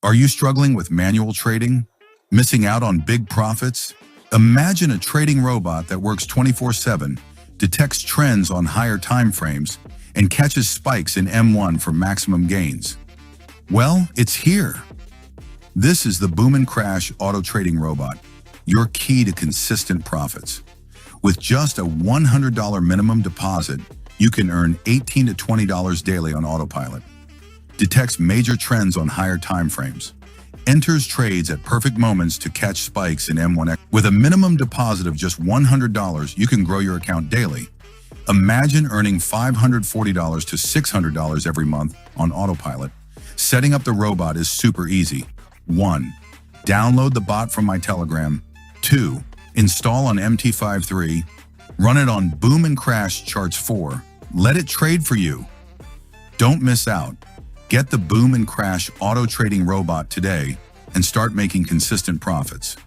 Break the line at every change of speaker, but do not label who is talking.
Are you struggling with manual trading? Missing out on big profits? Imagine a trading robot that works 24/7, detects trends on higher time frames, and catches spikes in M1 for maximum gains. Well, it's here. This is the Boom and Crash auto trading robot, your key to consistent profits. With just a $100 minimum deposit, you can earn $18 to $20 daily on autopilot. Detects major trends on higher time frames. Enters trades at perfect moments to catch spikes in M1X. With a minimum deposit of just $100, you can grow your account daily. Imagine earning $540 to $600 every month on autopilot. Setting up the robot is super easy. 1. Download the bot from my Telegram. 2. Install on MT53. Run it on Boom and Crash Charts 4. Let it trade for you. Don't miss out. Get the Boom and Crash auto trading robot today and start making consistent profits.